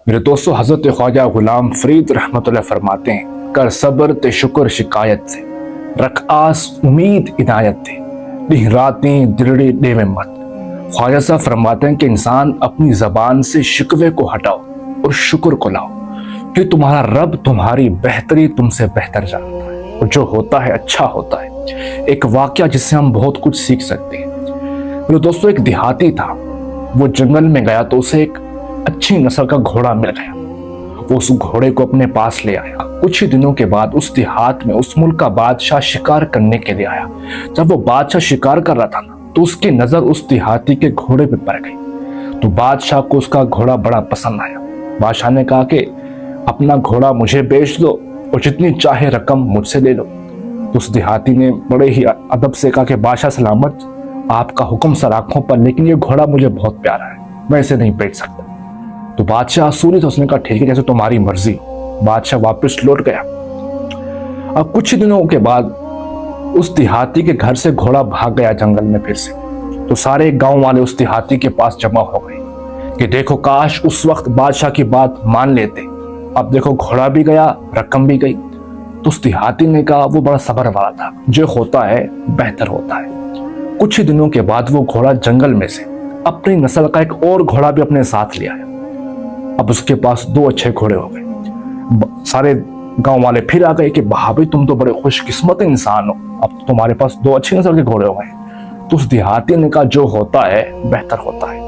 میرے دوستو، حضرت خواجہ غلام فرید رحمۃ اللہ فرماتے ہیں، کر صبر تے شکر شکایت سے، رکھ آس امید عنایت تے، دن راتیں دلڑی دے میں مت۔ خواجہ صاحب فرماتے ہیں کہ انسان اپنی زبان سے شکوے کو ہٹاؤ اور شکر کو لاؤ، کہ تمہارا رب تمہاری بہتری تم سے بہتر جانتا ہے، اور جو ہوتا ہے اچھا ہوتا ہے۔ ایک واقعہ جس سے ہم بہت کچھ سیکھ سکتے ہیں۔ میرے دوستو، ایک دیہاتی تھا، وہ جنگل میں گیا تو اسے ایک اچھی نسل کا گھوڑا مل گیا۔ وہ اس گھوڑے کو اپنے پاس لے آیا۔ کچھ ہی دنوں کے بعد اس دیہات میں اس ملک کا بادشاہ شکار کرنے کے لیے آیا۔ جب وہ بادشاہ شکار کر رہا تھا تو اس کی نظر اس دیہاتی کے گھوڑے پہ پڑ گئی، تو بادشاہ کو اس کا گھوڑا بڑا پسند آیا۔ بادشاہ نے کہا کہ اپنا گھوڑا مجھے بیچ دو اور جتنی چاہے رقم مجھ سے لے لو۔ تو اس دیہاتی نے بڑے ہی ادب سے کہا کہ بادشاہ سلامت، آپ کا حکم سر آنکھوں پر، لیکن یہ گھوڑا مجھے بہت پیارا ہے، میں اسے نہیں بیچ سکتا۔ تو بادشاہ اصولی تھا، اس نے کہا ٹھیک ہے، جیسے تمہاری مرضی۔ بادشاہ واپس لوٹ گیا۔ اب کچھ دنوں کے بعد اس دیہاتی کے گھر سے گھوڑا بھاگ گیا جنگل میں پھر سے۔ تو سارے گاؤں والے اس دیہاتی کے پاس جمع ہو گئے کہ دیکھو کاش اس وقت بادشاہ کی بات مان لیتے، اب دیکھو گھوڑا بھی گیا، رقم بھی گئی۔ تو اس دیہاتی نے کہا، وہ بڑا صبر والا تھا، جو ہوتا ہے بہتر ہوتا ہے۔ کچھ ہی دنوں کے بعد وہ گھوڑا جنگل میں سے اپنی نسل کا ایک اور گھوڑا بھی اپنے ساتھ لے آیا۔ اب اس کے پاس 2 اچھے گھوڑے ہو گئے۔ سارے گاؤں والے پھر آ گئے کہ بھابھی تم تو بڑے خوش قسمت انسان ہو، اب تمہارے پاس 2 اچھی نسل کے گھوڑے ہو گئے۔ تو اس دیہاتی نے کہا جو ہوتا ہے بہتر ہوتا ہے۔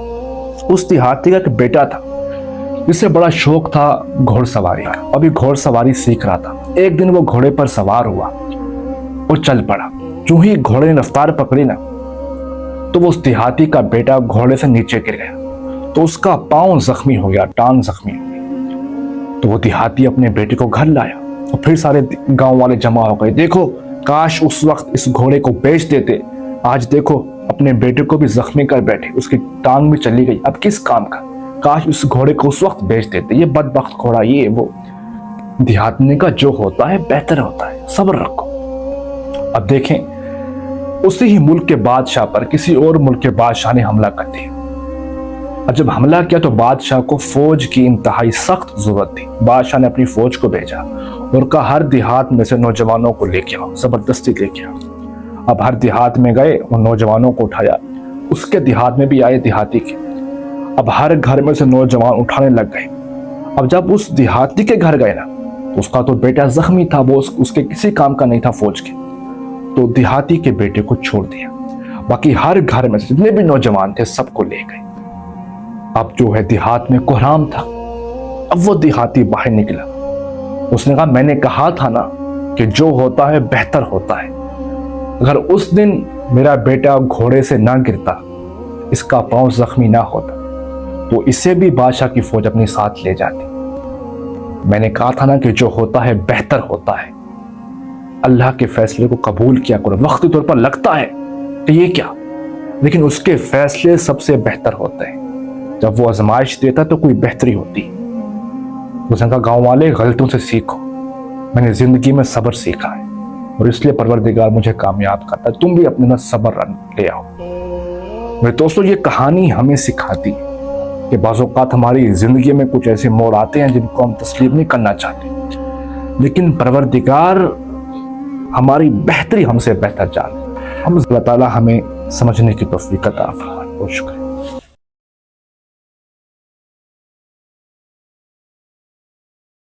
اس دیہاتی کا ایک بیٹا تھا جسے بڑا شوق تھا گھوڑ سواری کا، ابھی گھوڑ سواری سیکھ رہا تھا۔ ایک دن وہ گھوڑے پر سوار ہوا اور چل پڑا۔ جو ہی گھوڑے نے رفتار پکڑی نا، تو وہ اس دیہاتی کا بیٹا گھوڑے سے نیچے گر گیا، تو اس کا پاؤں زخمی ہو گیا، ٹانگ زخمی ہو گئی۔ تو وہ دیہاتی اپنے بیٹے کو گھر لایا اور پھر سارے گاؤں والے جمع ہو گئے، دیکھو کاش اس وقت اس گھوڑے کو بیچ دیتے، آج دیکھو اپنے بیٹے کو بھی زخمی کر بیٹھے، اس کی ٹانگ بھی چلی گئی، اب کس کام کا، کاش اس گھوڑے کو اس وقت بیچ دیتے، یہ بدبخت گھوڑا یہ وہ۔ دیہاتی نے کہا جو ہوتا ہے بہتر ہوتا ہے، صبر رکھو۔ اب دیکھیں، اسی ہی ملک کے بادشاہ پر کسی اور ملک کے بادشاہ نے حملہ کر دیا، اور جب حملہ کیا تو بادشاہ کو فوج کی انتہائی سخت ضرورت تھی۔ بادشاہ نے اپنی فوج کو بھیجا اور کہا ہر دیہات میں سے نوجوانوں کو لے کے آؤ، زبردستی لے کے آؤ۔ اب ہر دیہات میں گئے، ان نوجوانوں کو اٹھایا، اس کے دیہات میں بھی آئے دیہاتی کے، اب ہر گھر میں سے نوجوان اٹھانے لگ گئے۔ اب جب اس دیہاتی کے گھر گئے نا، تو اس کا تو بیٹا زخمی تھا، وہ اس کے کسی کام کا نہیں تھا فوج کے، تو دیہاتی کے بیٹے کو چھوڑ دیا۔ باقی ہر گھر میں سے جتنے بھی نوجوان تھے سب کو لے گئے۔ اب جو ہے دیہات میں کوہرام تھا۔ اب وہ دیہاتی باہر نکلا، اس نے کہا میں نے کہا تھا نا کہ جو ہوتا ہے بہتر ہوتا ہے، اگر اس دن میرا بیٹا گھوڑے سے نہ گرتا، اس کا پاؤں زخمی نہ ہوتا، تو اسے بھی بادشاہ کی فوج اپنے ساتھ لے جاتی۔ میں نے کہا تھا نا کہ جو ہوتا ہے بہتر ہوتا ہے، اللہ کے فیصلے کو قبول کیا کرو۔ وقتی طور پر لگتا ہے کہ یہ کیا، لیکن اس کے فیصلے سب سے بہتر ہوتے ہیں۔ جب وہ آزمائش دیتا تو کوئی بہتری ہوتی۔ اس نے کہا گاؤں والے غلطوں سے سیکھو، میں نے زندگی میں صبر سیکھا ہے اور اس لیے پروردگار مجھے کامیاب کرتا ہے، تم بھی اپنے اندر صبر لے آؤ۔ میرے دوستو، یہ کہانی ہمیں سکھاتی ہے کہ بعض اوقات ہماری زندگی میں کچھ ایسے موڑ آتے ہیں جن کو ہم تسلیم نہیں کرنا چاہتے، لیکن پروردگار ہماری بہتری ہم سے بہتر جانتے ہیں۔ ہم اللہ تعالیٰ ہمیں سمجھنے کی توفیق عطا فرمائے۔ بہت شکریہ۔